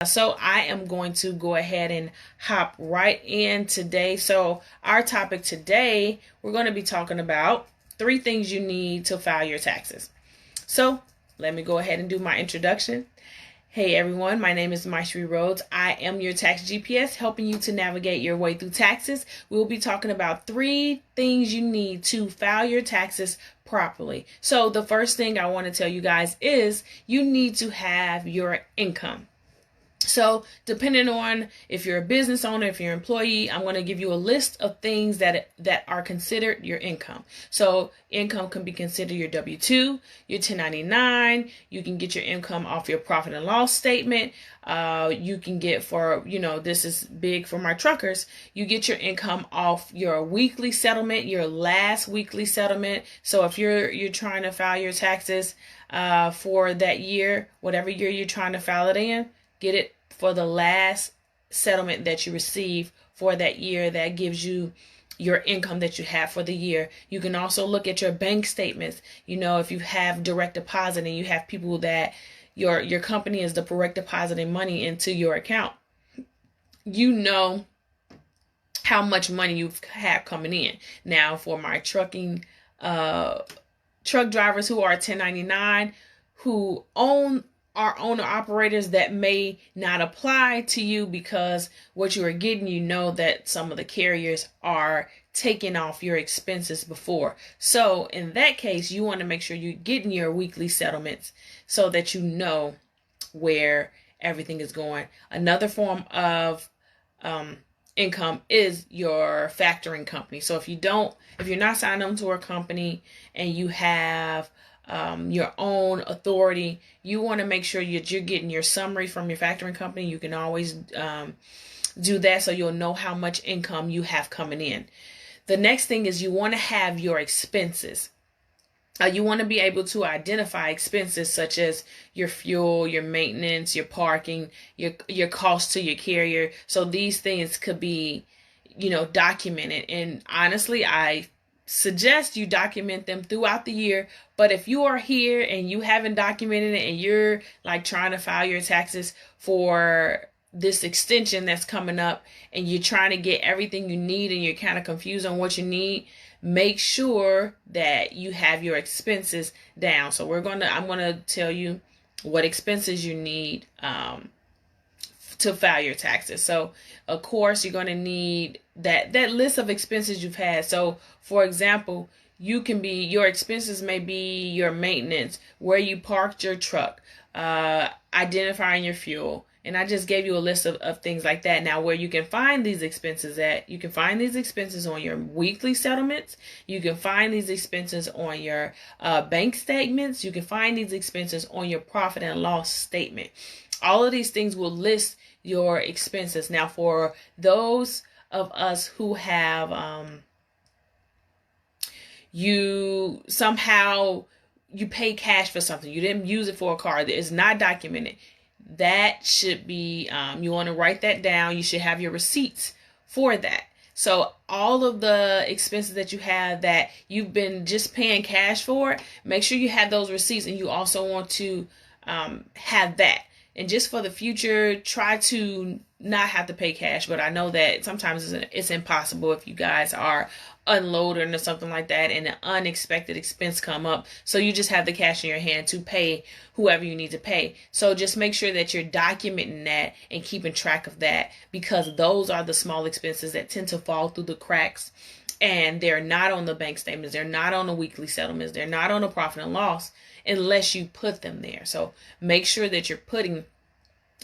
So I am going to go ahead and hop right in today. So our topic today, we're going to be talking about 3 things you need to file your taxes. So let me go ahead and do my introduction. Hey everyone, my name is Mysherri. I am your tax GPS, helping you to navigate your way through taxes. We'll be talking about 3 things you need to file your taxes properly. So the first thing I want to tell you guys is you need to have your income. So depending on if you're a business owner, if you're an employee, I'm going to give you a list of things that are considered your income. So income can be considered your W-2, your 1099. You can get your income off your profit and loss statement. You can get this is big for my truckers. You get your income off your weekly settlement, your last weekly settlement. So if you're trying to file your taxes for that year, whatever year you're trying to file it in, get it for the last settlement that you receive for that year. That gives you your income that you have for the year. You can also look at your bank statements. If you have direct deposit and you have people that your company is the direct depositing money into your account, how much money you have coming in. Now, for my truck drivers who are 1099, who are owner operators, that may not apply to you because what you are getting, that some of the carriers are taking off your expenses before. So in that case, you want to make sure you're getting your weekly settlements so that you know where everything is going. Another form of income is your factoring company. So if you're not signed on to a company and you have your own authority, you want to make sure you're getting your summary from your factoring company. You can always do that so you'll know how much income you have coming in. The next thing is you want to have your expenses. You want to be able to identify expenses such as your fuel, your maintenance, your parking, your cost to your carrier. So these things could be, documented. And honestly, I suggest you document them throughout the year. But if you are here and you haven't documented it and you're like trying to file your taxes for this extension that's coming up and you're trying to get everything you need and you're kind of confused on what you need, make sure that you have your expenses down. So I'm going to tell you what expenses you need to file your taxes. So of course you're going to need that list of expenses you've had. So for example, your expenses may be your maintenance, where you parked your truck, identifying your fuel. And I just gave you a list of things like that. Now, where you can find these expenses at, you can find these expenses on your weekly settlements. You can find these expenses on your bank statements. You can find these expenses on your profit and loss statement. All of these things will list your expenses. Now, for those of us who have you pay cash for something, you didn't use it for a card, it's not documented, that should be you want to write that down. You should have your receipts for that. So all of the expenses that you have that you've been just paying cash for, make sure you have those receipts, and you also want to have that. And just for the future, try to not have to pay cash. But I know that sometimes it's impossible if you guys are unloading or something like that and an unexpected expense come up. So you just have the cash in your hand to pay whoever you need to pay. So just make sure that you're documenting that and keeping track of that, because those are the small expenses that tend to fall through the cracks. And they're not on the bank statements. They're not on the weekly settlements. They're not on the profit and loss unless you put them there. So make sure that you're putting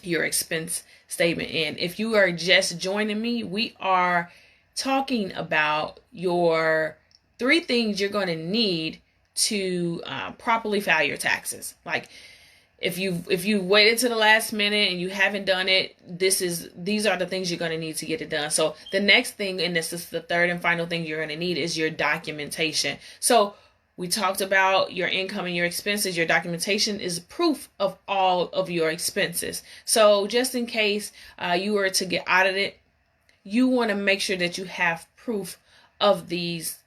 your expense statement in. If you are just joining me, we are talking about your 3 things you're going to need to properly file your taxes. Like if you waited to the last minute and you haven't done it, these are the things you're going to need to get it done. So the next thing, and this is the third and final thing you're going to need, is your documentation. So we talked about your income and your expenses. Your documentation is proof of all of your expenses. So just in case you were to get audited, you want to make sure that you have proof of these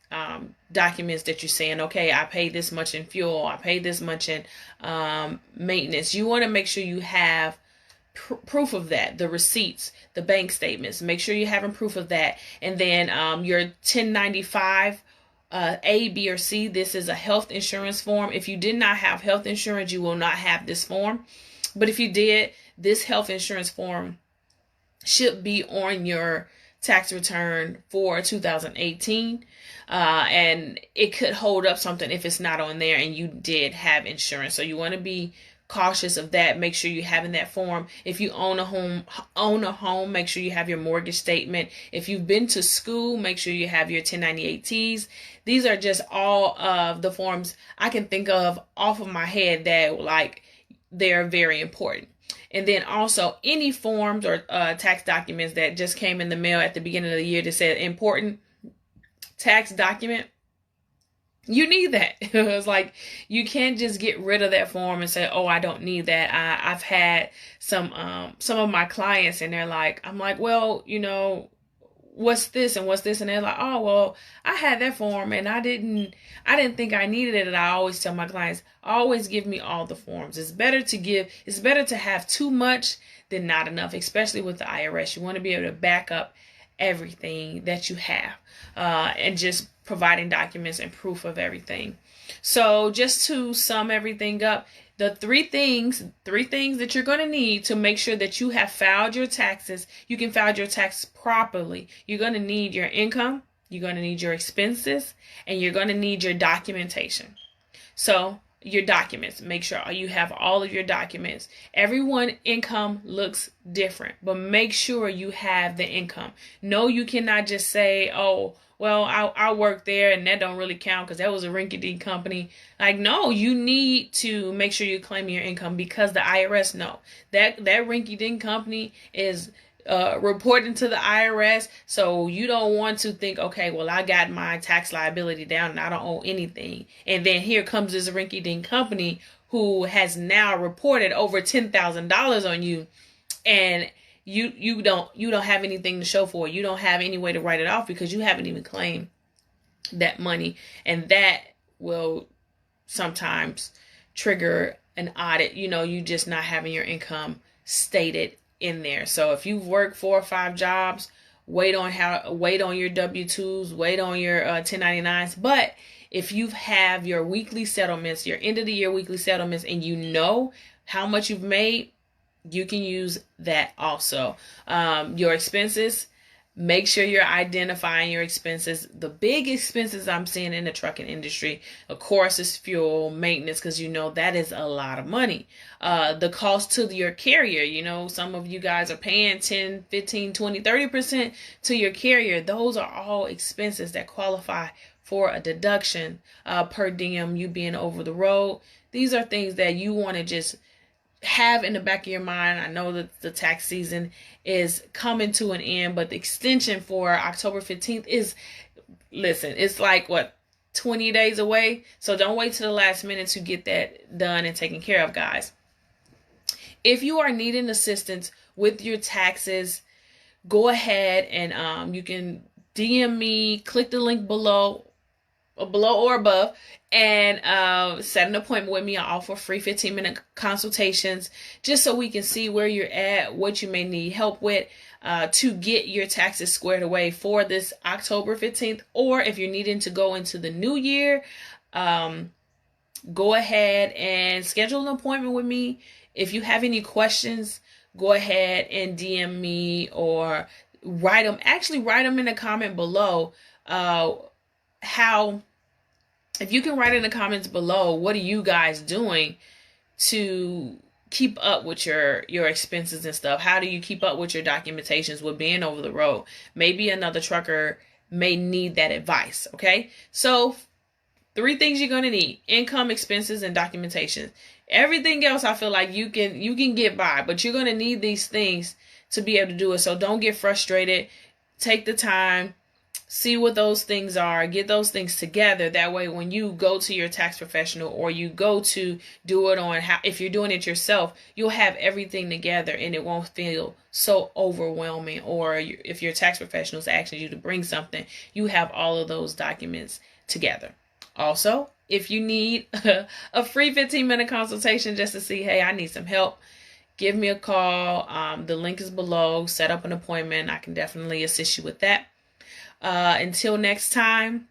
documents that you're saying, okay, I paid this much in fuel, I paid this much in maintenance. You want to make sure you have proof of that, the receipts, the bank statements. Make sure you're having proof of that. And then your 1095 A, B, or C. This is a health insurance form. If you did not have health insurance, you will not have this form. But if you did, this health insurance form should be on your tax return for 2018. And it could hold up something if it's not on there and you did have insurance. So you want to be cautious of that. Make sure you have in that form. If you own a home, make sure you have your mortgage statement. If you've been to school, make sure you have your 1098Ts. These are just all of the forms I can think of off of my head that they're very important. And then also any forms or tax documents that just came in the mail at the beginning of the year that said important tax document, you need that. It's like you can't just get rid of that form and say, oh, I don't need that. I've had some of my clients and they're like, I'm like, well, what's this and what's this? And they're like, oh, well, I had that form and I didn't think I needed it. And I always tell my clients, always give me all the forms. It's better to have too much than not enough, especially with the IRS. You want to be able to back up everything that you have, and just providing documents and proof of everything. So just to sum everything up, the three things that you're going to need to make sure that you have filed your taxes, you can file your tax properly. You're going to need your income, you're going to need your expenses, and you're going to need your documentation. So your documents, make sure you have all of your documents. Everyone's income looks different, but make sure you have the income. No, you cannot just say, oh, well, I work there and that don't really count because that was a rinky-dink company. Like, no, you need to make sure you claim your income because the IRS know that rinky-dink company is reporting to the IRS. So you don't want to think, okay, well, I got my tax liability down and I don't owe anything. And then here comes this rinky-dink company who has now reported over $10,000 on you, and you don't have anything to show for it. You don't have any way to write it off because you haven't even claimed that money, and that will sometimes trigger an audit. You just not having your income stated in there. So if you've worked 4 or 5 jobs, wait on your W-2s, wait on your 1099s. But if you have your weekly settlements, your end of the year weekly settlements, and you know how much you've made, you can use that also. Your expenses, make sure you're identifying your expenses. The big expenses I'm seeing in the trucking industry, of course, is fuel, maintenance, because that is a lot of money. The cost to your carrier, some of you guys are paying 10, 15, 20, 30% to your carrier. Those are all expenses that qualify for a deduction per diem, you being over the road. These are things that you want to just have in the back of your mind. I know that the tax season is coming to an end, but the extension for October 15th it's like 20 days away. So don't wait till the last minute to get that done and taken care of, guys. If you are needing assistance with your taxes, go ahead and you can DM me, click the link below or above, and set an appointment with me. I offer free 15-minute consultations just so we can see where you're at, what you may need help with to get your taxes squared away for this October 15th. Or if you're needing to go into the new year, go ahead and schedule an appointment with me. If you have any questions, go ahead and DM me or write them in the comment below. If you can write in the comments below, what are you guys doing to keep up with your expenses and stuff? How do you keep up with your documentations with being over the road? Maybe another trucker may need that advice. Okay. So 3 things you're going to need: income, expenses, and documentation. Everything else, I feel like you can get by, but you're going to need these things to be able to do it. So don't get frustrated. Take the time. See what those things are, get those things together. That way, when you go to your tax professional or you go to do it if you're doing it yourself, you'll have everything together and it won't feel so overwhelming. Or if your tax professional is asking you to bring something, you have all of those documents together. Also, if you need a free 15-minute consultation just to see, hey, I need some help, give me a call. The link is below. Set up an appointment. I can definitely assist you with that. Until next time,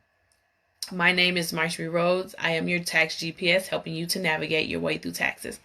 my name is Mysherri Rhodes. I am your tax GPS, helping you to navigate your way through taxes.